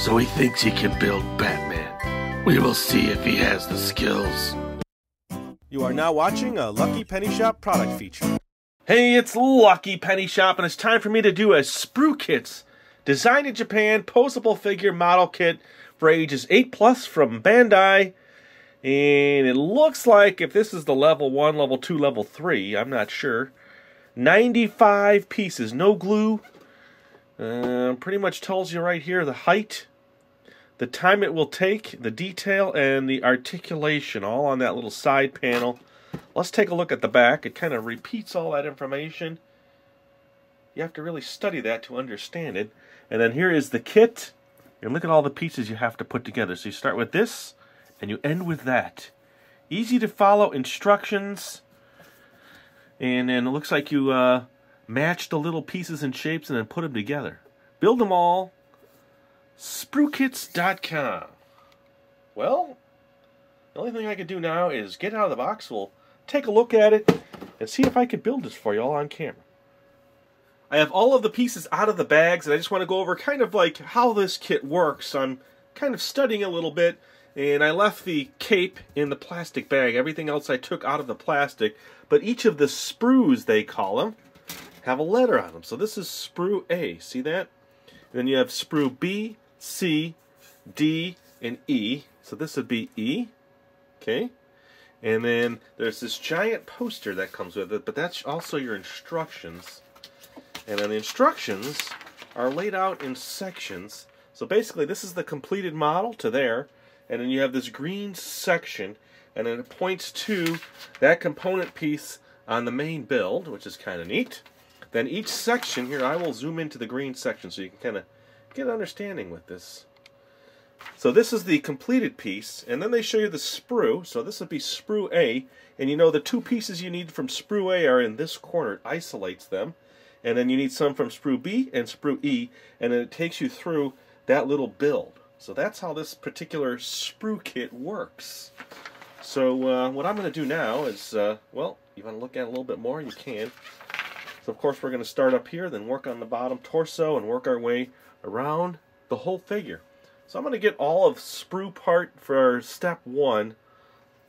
So he thinks he can build Batman. We will see if he has the skills. You are now watching a Lucky Penny Shop product feature. Hey, it's Lucky Penny Shop, and it's time for me to do a Sprukits designed in Japan Poseable figure model kit for ages 8+ from Bandai. And it looks like, if this is the level 1, level 2, level 3, I'm not sure, 95 pieces, no glue. Pretty much tells you right here the height, the time it will take, the detail, and the articulation, all on that little side panel. Let's take a look at the back. It kind of repeats all that information. You have to really study that to understand it. And then here is the kit. And look at all the pieces you have to put together. So you start with this, and you end with that. Easy to follow instructions. And then it looks like you match the little pieces and shapes and then put them together. Build them all. Sprukits.com. Well, the only thing I can do now is get out of the box. We'll take a look at it and see if I can build this for you all on camera. I have all of the pieces out of the bags, and I just want to go over kind of like how this kit works. I'm kind of studying a little bit, and I left the cape in the plastic bag. Everything else I took out of the plastic, but each of the sprues, they call them, have a letter on them. So this is sprue A, see that? And then you have sprue B, C, D, and E. So this would be E, okay? And then there's this giant poster that comes with it, but that's also your instructions. And then the instructions are laid out in sections. So basically this is the completed model to there, and then you have this green section, and then it points to that component piece on the main build, which is kind of neat. Then each section here, I will zoom into the green section so you can kind of get an understanding with this. So this is the completed piece, and then they show you the sprue. So this would be sprue A, and you know the two pieces you need from sprue A are in this corner. It isolates them. And then you need some from sprue B and sprue E, and then it takes you through that little build. So that's how this particular sprue kit works. So what I'm going to do now is, well, you want to look at it a little bit more, you can. So of course we're going to start up here, then work on the bottom torso, and work our way around the whole figure. So I'm going to get all of sprue part for step 1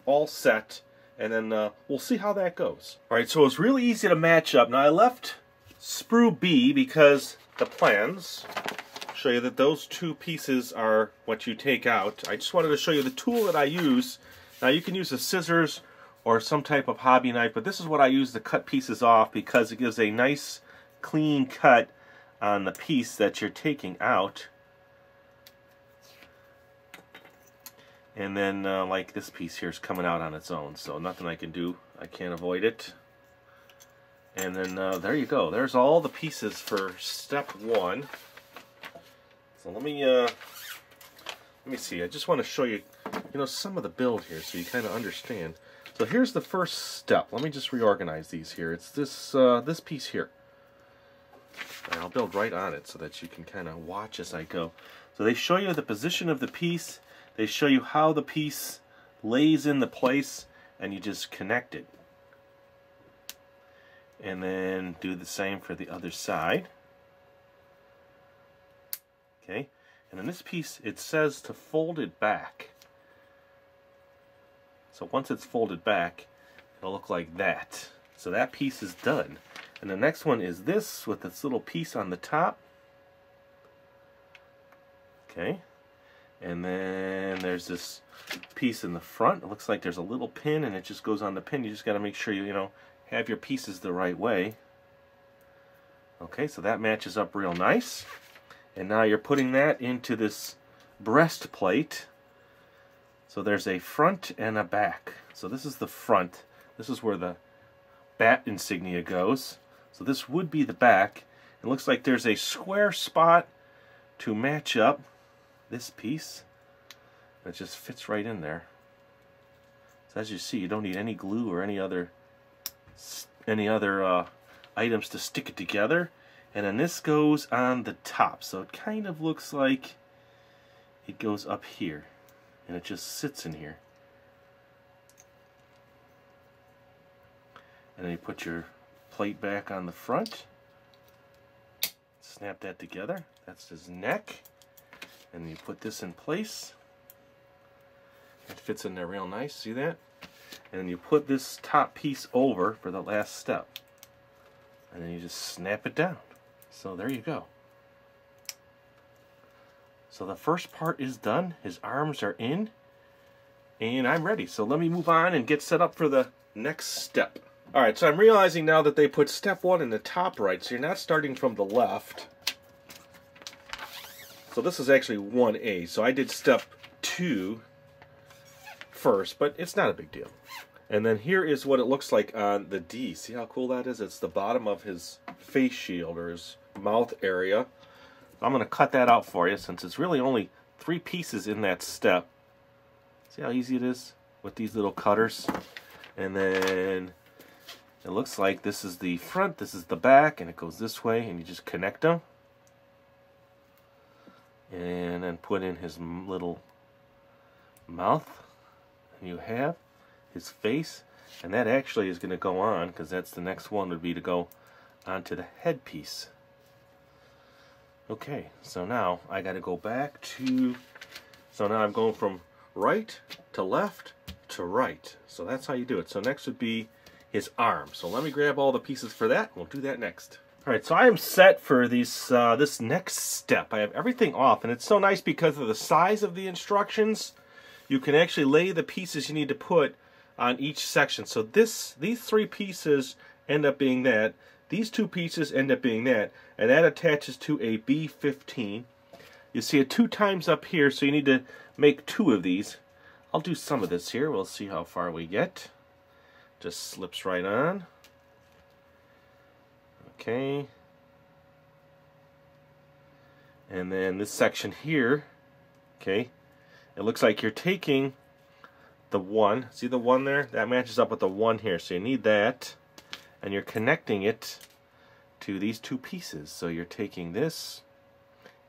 all set, and then we'll see how that goes. Alright, so it's really easy to match up. Now I left sprue B because the plans show you that those two pieces are what you take out. I just wanted to show you the tool that I use. Now you can use a scissors or some type of hobby knife, but this is what I use to cut pieces off because it gives a nice clean cut on the piece that you're taking out. And then like this piece here is coming out on its own, so nothing I can do. I can't avoid it. And then there you go. There's all the pieces for step 1. So let me see. I just want to show you, some of the build here so you kind of understand. So here's the first step. Let me just reorganize these here. It's this this piece here. And I'll build right on it so that you can kind of watch as I go. So they show you the position of the piece. They show you how the piece lays in the place, and you just connect it. And then do the same for the other side. Okay, and in this piece it says to fold it back. So once it's folded back, it'll look like that. So that piece is done. And the next one is this with this little piece on the top. Okay, and then there's this piece in the front. It looks like there's a little pin, and it just goes on the pin. You just got to make sure you have your pieces the right way. Okay, so that matches up real nice. And now you're putting that into this breastplate. So there's a front and a back. So this is the front. This is where the bat insignia goes. So this would be the back. It looks like there's a square spot to match up this piece. It just fits right in there. So as you see, you don't need any glue or any other items to stick it together. And then this goes on the top, so it kind of looks like it goes up here, and it just sits in here. And then you put your plate back on the front, snap that together. That's his neck. And you put this in place. It fits in there real nice, see that? And then you put this top piece over for the last step. And then you just snap it down. So there you go. So the first part is done. His arms are in. And I'm ready. So let me move on and get set up for the next step. Alright, so I'm realizing now that they put step 1 in the top right. So you're not starting from the left. So this is actually 1A. So I did step 2 first, but it's not a big deal. And then here is what it looks like on the D. See how cool that is? It's the bottom of his face shield, or his mouth area. I'm going to cut that out for you since it's really only 3 pieces in that step. See how easy it is with these little cutters? And then it looks like this is the front, this is the back, and it goes this way, and you just connect them. And then put in his little mouth. And you have his face. And that actually is going to go on, because that's the next one would be to go onto the headpiece. Okay, so now I got to go back to... So now I'm going from right to left to right. So that's how you do it. So next would be his arm. So let me grab all the pieces for that. We'll do that next. Alright, so I am set for these, this next step. I have everything off, and it's so nice because of the size of the instructions. You can actually lay the pieces you need to put on each section. So these 3 pieces end up being that. These 2 pieces end up being that. And that attaches to a B15. You see it 2 times up here, so you need to make 2 of these. I'll do some of this here. We'll see how far we get. Just slips right on. Okay. And then this section here, okay, it looks like you're taking the 1. See the 1 there? That matches up with the 1 here. So you need that. And you're connecting it to these 2 pieces. So you're taking this,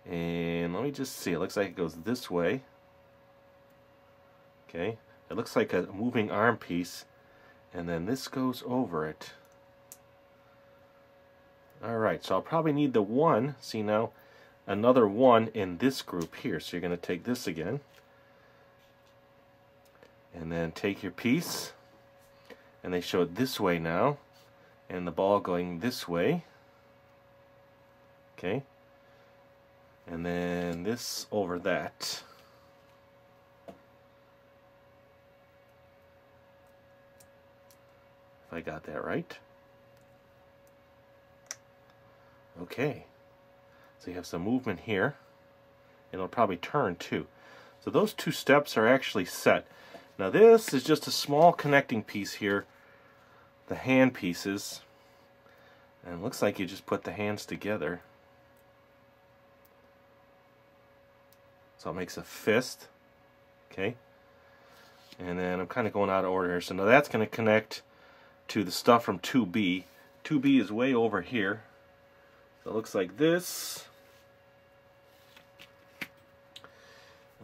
and let me just see. It looks like it goes this way. Okay. It looks like a moving arm piece. And then this goes over it. Alright, so I'll probably need the 1. See now, another 1 in this group here. So you're going to take this again. And then take your piece. And they show it this way now. And the ball going this way. Okay. And then this over that. If I got that right. Okay, so you have some movement here. It'll probably turn too. So those 2 steps are actually set. Now this is just a small connecting piece here, the hand pieces. And it looks like you just put the hands together. So it makes a fist. Okay. And then I'm kind of going out of order here. So now that's going to connect to the stuff from 2B. 2B is way over here. So it looks like this.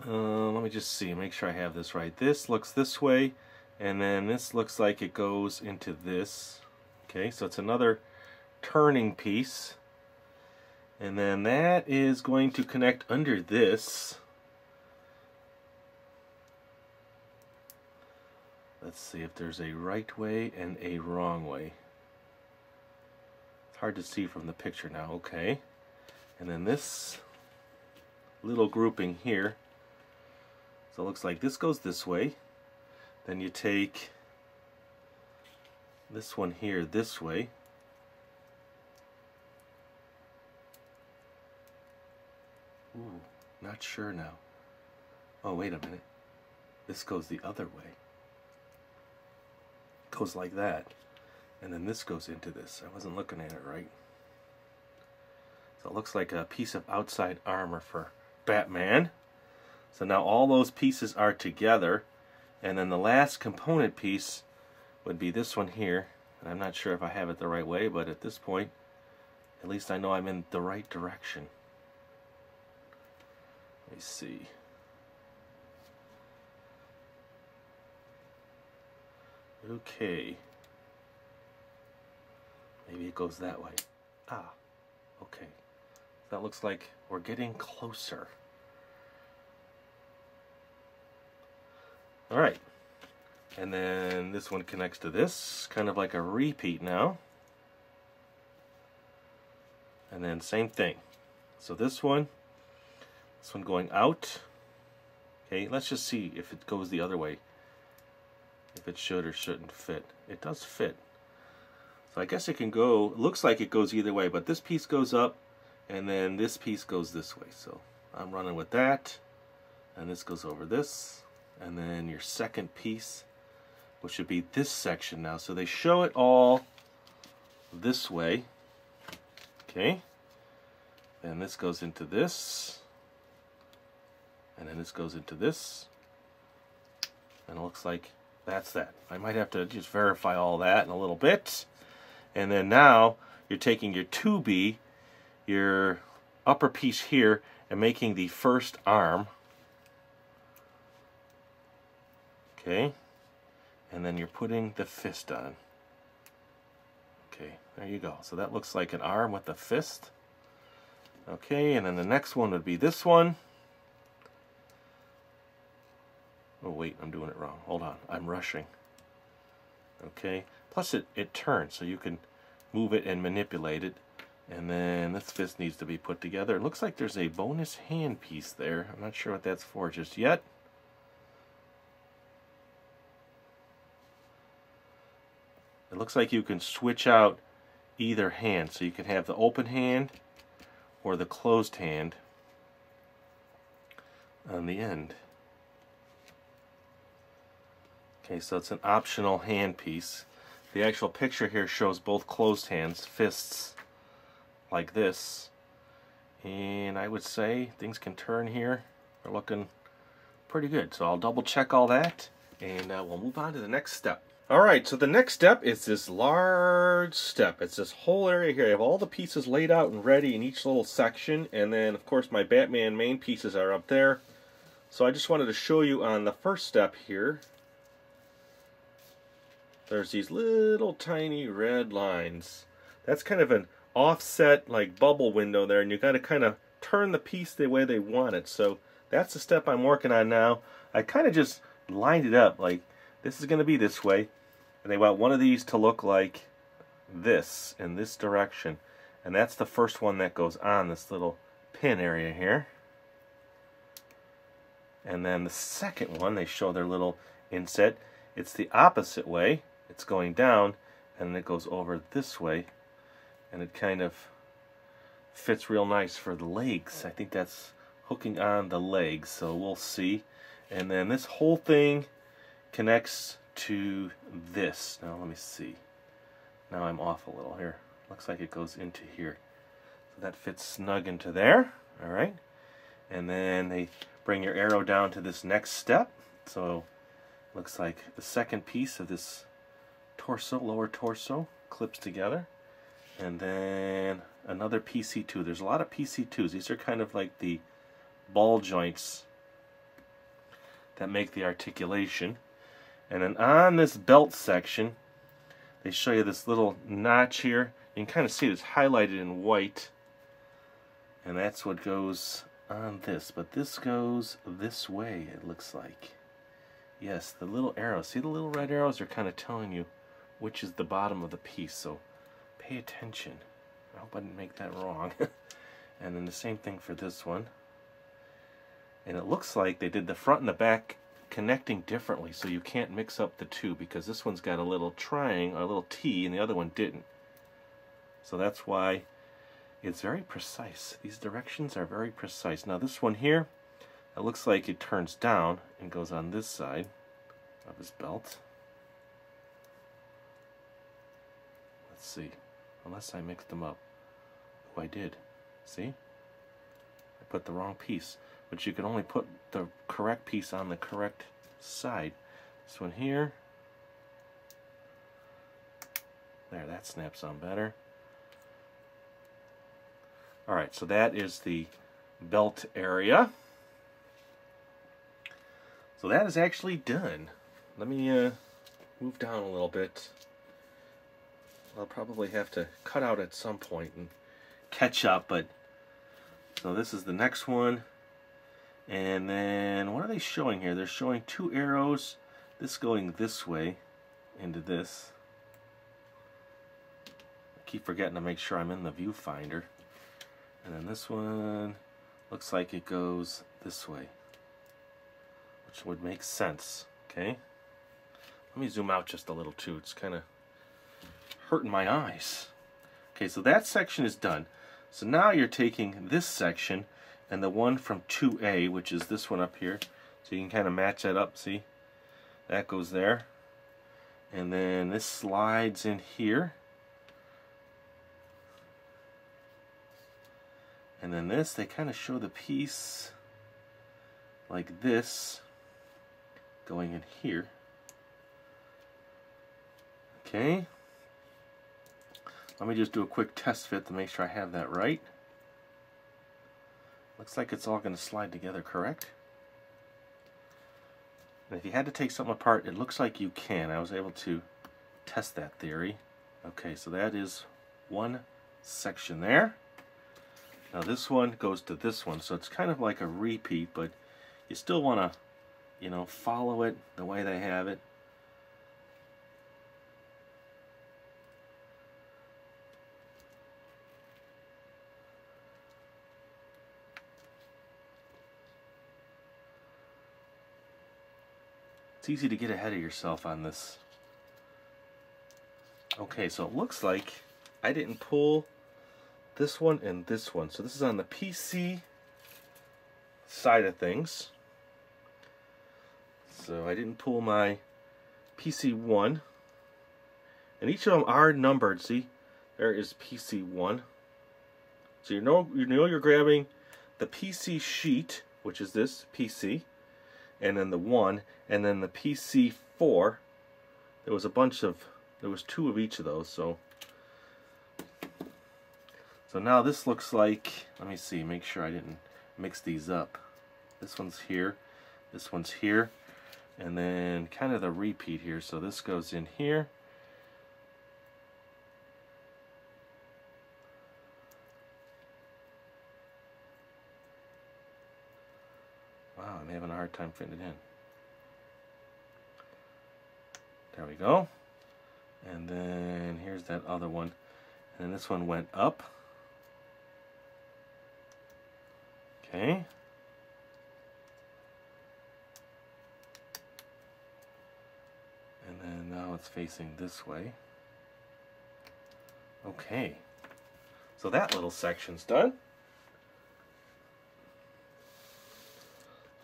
Let me just see, make sure I have this right. This looks this way, and then this looks like it goes into this. Okay, so it's another turning piece. And then that is going to connect under this. Let's see if there's a right way and a wrong way. Hard to see from the picture now. Okay, and then this little grouping here, so it looks like this goes this way. Then you take this one here this way. Ooh, not sure now. Oh, wait a minute, this goes the other way. It goes like that. And then this goes into this. I wasn't looking at it right. So it looks like a piece of outside armor for Batman. So now all those pieces are together. And then the last component piece would be this one here. And I'm not sure if I have it the right way, but at this point, at least I know I'm in the right direction. Let me see. Okay. Maybe it goes that way. Ah, okay. That looks like we're getting closer. Alright. And then this one connects to this, kind of like a repeat now. And then same thing. So this one going out. Okay, let's just see if it goes the other way. If it should or shouldn't fit. It does fit. So I guess it can go, it looks like it goes either way, but this piece goes up and then this piece goes this way. So I'm running with that. And this goes over this. And then your second piece, which should be this section now. So they show it all this way. Okay. Then this goes into this. And then this goes into this. And it looks like that's that. I might have to just verify all that in a little bit. And then now you're taking your 2B, your upper piece here, and making the first arm. Okay. And then you're putting the fist on. Okay, there you go. So that looks like an arm with a fist. Okay, and then the next one would be this one. Oh wait, I'm doing it wrong. Hold on, I'm rushing. Okay, plus it turns, so you can move it and manipulate it. And then this fist needs to be put together. It looks like there's a bonus hand piece there. I'm not sure what that's for just yet. It looks like you can switch out either hand, so you can have the open hand or the closed hand on the end. Okay, so it's an optional hand piece. The actual picture here shows both closed hands, fists, like this. And I would say things can turn here. They're looking pretty good. So I'll double check all that, and we'll move on to the next step. Alright, so the next step is this large step. It's this whole area here. I have all the pieces laid out and ready in each little section, and then of course my Batman main pieces are up there. So I just wanted to show you on the first step here. There's these little tiny red lines. That's kind of an offset like bubble window there, and you got to kind of turn the piece the way they want it. So that's the step I'm working on now. I kind of just lined it up like this is going to be this way, and they want one of these to look like this in this direction, and that's the first one that goes on this little pin area here. And then the second one, they show their little inset. It's the opposite way. It's going down, and it goes over this way, and it kind of fits real nice for the legs. I think that's hooking on the legs, so we'll see. And then this whole thing connects to this. Now let me see. Now I'm off a little here. Looks like it goes into here. So that fits snug into there. Alright. And then they bring your arrow down to this next step. So looks like the second piece of this torso, lower torso, clips together. And then another PC2. There's a lot of PC2s. These are kind of like the ball joints that make the articulation. And then on this belt section, they show you this little notch here. You can kind of see it's highlighted in white. And that's what goes on this. But this goes this way, it looks like. Yes, the little arrows. See the little red arrows are kind of telling you which is the bottom of the piece. So pay attention. I hope I didn't make that wrong. And then the same thing for this one. And it looks like they did the front and the back connecting differently, so you can't mix up the two, because this one's got a little triangle, a little T, and the other one didn't. So that's why it's very precise. These directions are very precise. Now this one here, it looks like it turns down and goes on this side of his belt. Let's see. Unless I mixed them up. Oh, I did. See? I put the wrong piece. But you can only put the correct piece on the correct side. This one here. There, that snaps on better. Alright, so that is the belt area. So that is actually done. Let me move down a little bit. I'll probably have to cut out at some point and catch up, but so this is the next one. And then what are they showing here? They're showing two arrows this going this way into this. I keep forgetting to make sure I'm in the viewfinder. And then this one looks like it goes this way, which would make sense. Okay, let me zoom out just a little too. It's kind of hurting my eyes. Okay, so that section is done. So now you're taking this section and the one from 2A, which is this one up here. So you can kind of match that up, see? That goes there. And then this slides in here. And then this, they kind of show the piece like this going in here. Okay. Let me just do a quick test fit to make sure I have that right. Looks like it's all going to slide together, correct? And if you had to take something apart, it looks like you can. I was able to test that theory. Okay, so that is one section there. Now this one goes to this one, so it's kind of like a repeat, but you still want to, you know, follow it the way they have it. It's easy to get ahead of yourself on this. Okay, so it looks like I didn't pull this one and this one. So this is on the PC side of things. So I didn't pull my PC1. And each of them are numbered. See, there is PC1. So you know you're grabbing the PC sheet, which is this PC, and then the 1, and then the PC4. There was two of each of those. So now this looks like, let me see, make sure I didn't mix these up. This one's here, this one's here, and then kind of the repeat here. So this goes in here. Wow, I'm having a hard time fitting it in. There we go. And then here's that other one. And then this one went up. Okay. And then now it's facing this way. Okay. So that little section's done.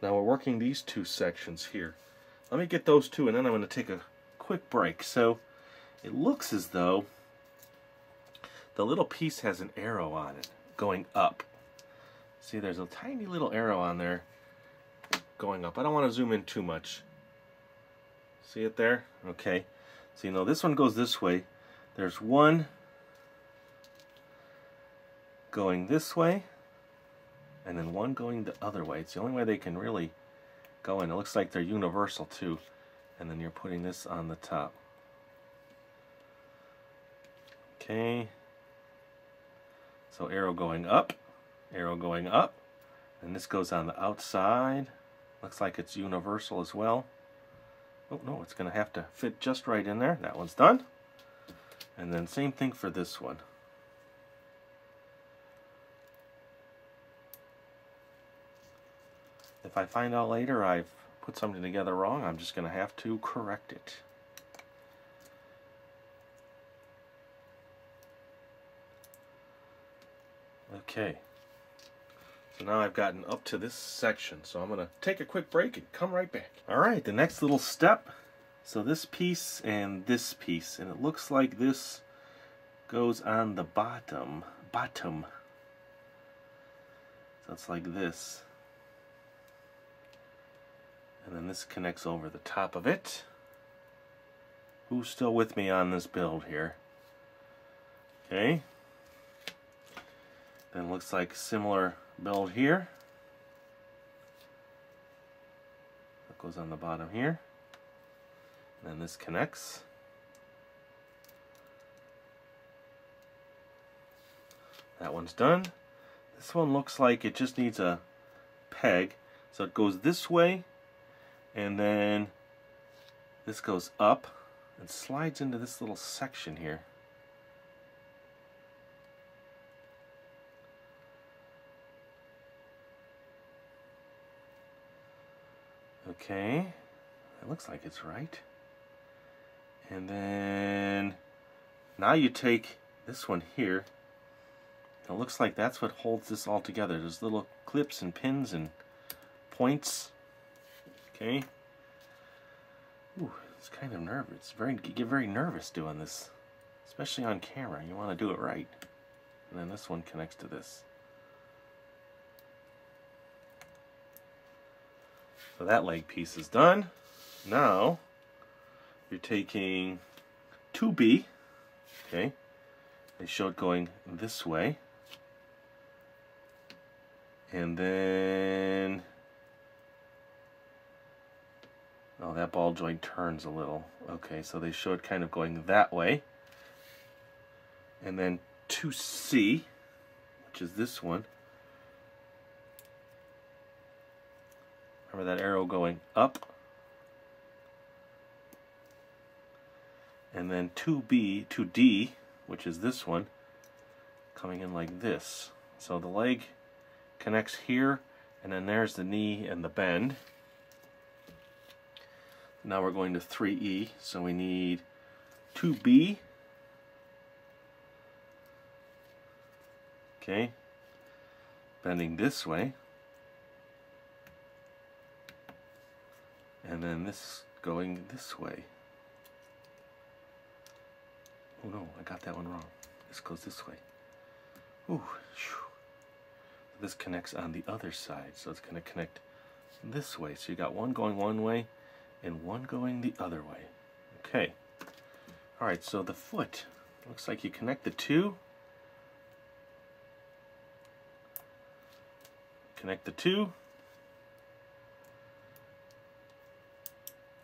Now we're working these two sections here. Let me get those two and then I'm going to take a quick break. So it looks as though the little piece has an arrow on it going up. See, there's a tiny little arrow on there going up. I don't want to zoom in too much. See it there? Okay. So you know this one goes this way. There's one going this way, and then one going the other way. It's the only way they can really go in. It looks like they're universal too. And then you're putting this on the top. Okay. So arrow going up, and this goes on the outside. Looks like it's universal as well. Oh no, it's going to have to fit just right in there. That one's done. And then same thing for this one. If I find out later I've put something together wrong, I'm just going to have to correct it. Okay, so now I've gotten up to this section, so I'm going to take a quick break and come right back. Alright, the next little step, so this piece and this piece, and it looks like this goes on the bottom. So it's like this. And then this connects over the top of it. Who's still with me on this build here? Okay. Then looks like similar build here. That goes on the bottom here. And then this connects. That one's done. This one looks like it just needs a peg. So it goes this way, and then This goes up and slides into this little section here. Okay, it looks like it's right. And then now you take this one here. It looks like that's what holds this all together. There's little clips and pins and points. Okay. Ooh, it's kind of nervous. You get very nervous doing this, especially on camera. You want to do it right. And then this one connects to this. So that leg piece is done. Now you're taking 2B. Okay. They show it going this way. And then, oh, that ball joint turns a little. Okay, so they show it kind of going that way. And then 2C, which is this one. Remember that arrow going up. And then 2D, which is this one, coming in like this. So the leg connects here, and then there's the knee and the bend. Now we're going to 3E, so we need 2B. Okay, bending this way. And then this going this way. Oh no, I got that one wrong. This goes this way. Ooh, shoo. This connects on the other side, so it's going to connect this way. So you got one going one way and one going the other way. Okay. Alright, so the foot, looks like you connect the two. Connect the two.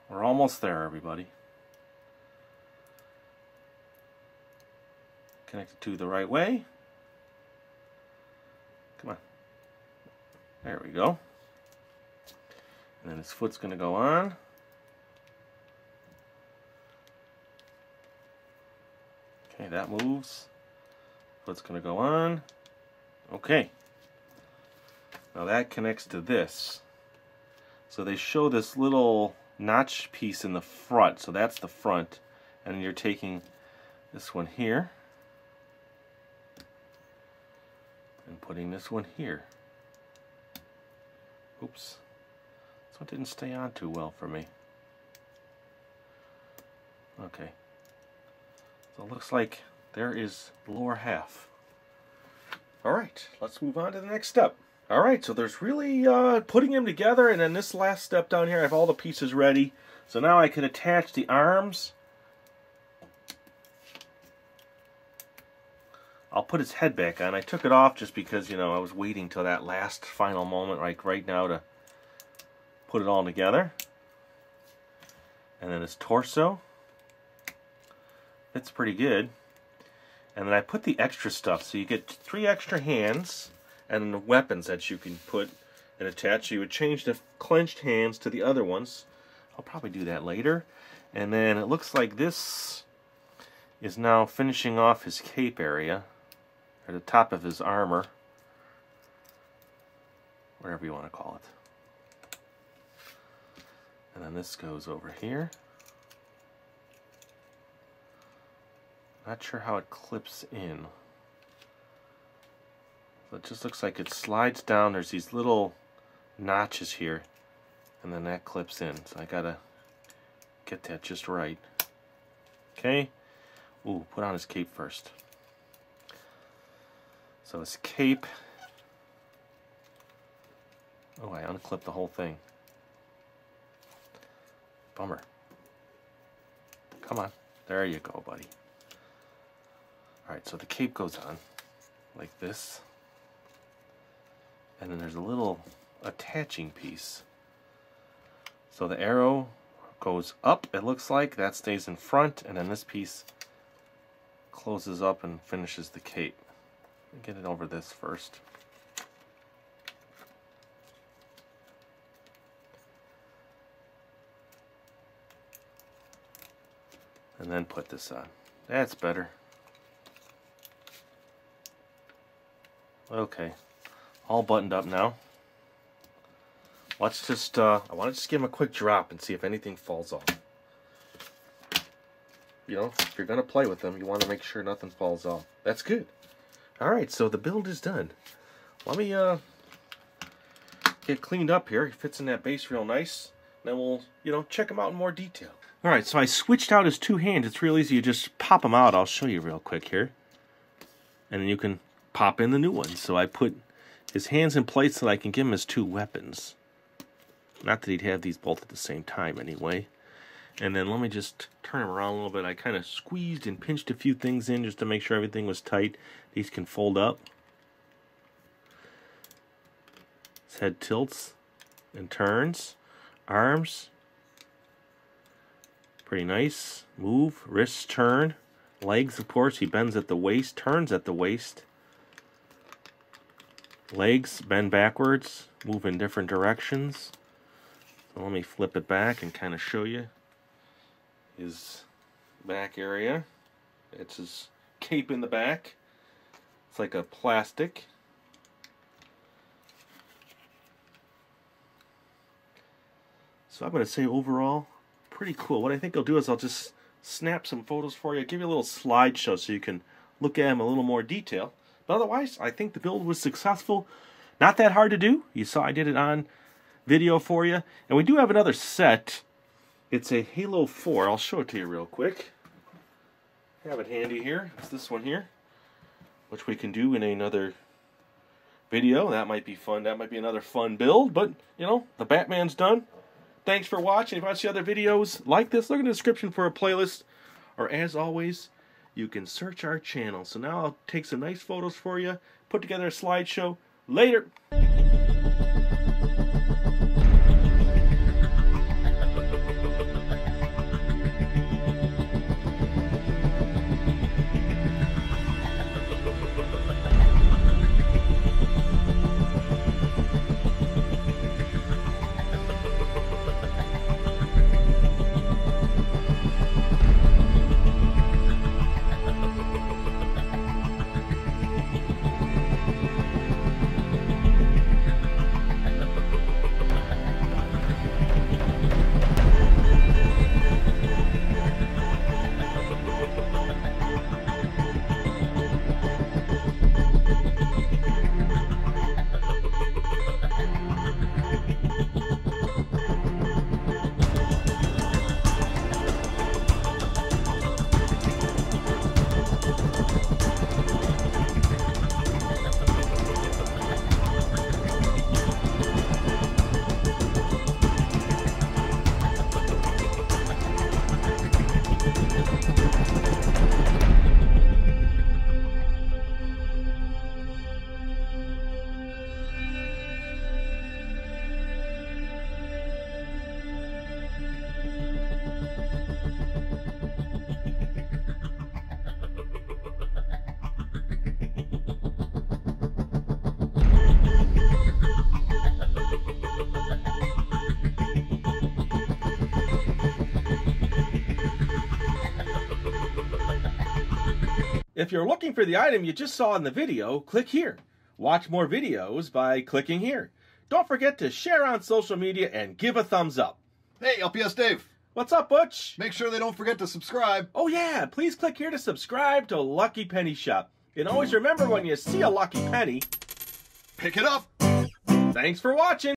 We're almost there, everybody. Connect the two the right way. Come on. There we go. And then his foot's going to go on. Okay, that moves. Foot's going to go on. Okay. Now that connects to this. So they show this little notch piece in the front. So that's the front. And you're taking this one here and putting this one here. Oops. This one didn't stay on too well for me. Okay. So it looks like there is the lower half. Alright, let's move on to the next step. Alright, so there's really putting them together, and then this last step down here, I have all the pieces ready. So now I can attach the arms. I'll put his head back on. I took it off just because, you know, I was waiting till that last final moment, like right now, to put it all together. And then his torso. It's pretty good. And then I put the extra stuff, so you get 3 extra hands, and then the weapons that you can put and attach. So you would change the clenched hands to the other ones. I'll probably do that later. And then it looks like this is now finishing off his cape area, or the top of his armor, whatever you want to call it. And then this goes over here. Not sure how it clips in. It just looks like it slides down. There's these little notches here, and then that clips in. So I gotta get that just right. Okay. Ooh, put on his cape first. So his cape. Oh, I unclipped the whole thing. Bummer. Come on. There you go, buddy. Alright, so the cape goes on like this. And then there's a little attaching piece. So the arrow goes up, it looks like. That stays in front, and then this piece closes up and finishes the cape. Get it over this first. And then put this on. That's better. Okay. All buttoned up now. Let's just, I want to just give him a quick drop and see if anything falls off. You know, if you're going to play with them, you want to make sure nothing falls off. That's good. Alright, so the build is done. Let me, get cleaned up here. He fits in that base real nice. Then we'll, you know, check him out in more detail. Alright, so I switched out his two hands. It's real easy. You just pop them out. I'll show you real quick here. And then you can pop in the new ones. So I put his hands in place so that I can give him his two weapons. Not that he'd have these both at the same time anyway. And then let me just turn him around a little bit. I kind of squeezed and pinched a few things in just to make sure everything was tight. These can fold up. His head tilts and turns. Arms. Pretty nice. Move. Wrists turn. Legs, of course, he bends at the waist, turns at the waist. Legs bend backwards, move in different directions. So let me flip it back and kind of show you his back area. It's his cape in the back. It's like a plastic. So I'm going to say overall, pretty cool. What I think I'll do is I'll just snap some photos for you, give you a little slideshow so you can look at them in a little more detail. But otherwise, I think the build was successful. Not that hard to do. You saw I did it on video for you. And we do have another set. It's a Halo 4. I'll show it to you real quick. I have it handy here. It's this one here, which we can do in another video. That might be fun. That might be another fun build. But, you know, the Batman's done. Thanks for watching. If you want to see other videos like this, look in the description for a playlist. Or as always, you can search our channel. So now I'll take some nice photos for you, put together a slideshow. Later! If you're looking for the item you just saw in the video, click here. Watch more videos by clicking here. Don't forget to share on social media and give a thumbs up. Hey, LPS-Dave. What's up, Butch? Make sure they don't forget to subscribe. Oh yeah, please click here to subscribe to Lucky Penny Shop. And always remember, when you see a lucky penny, pick it up. Thanks for watching.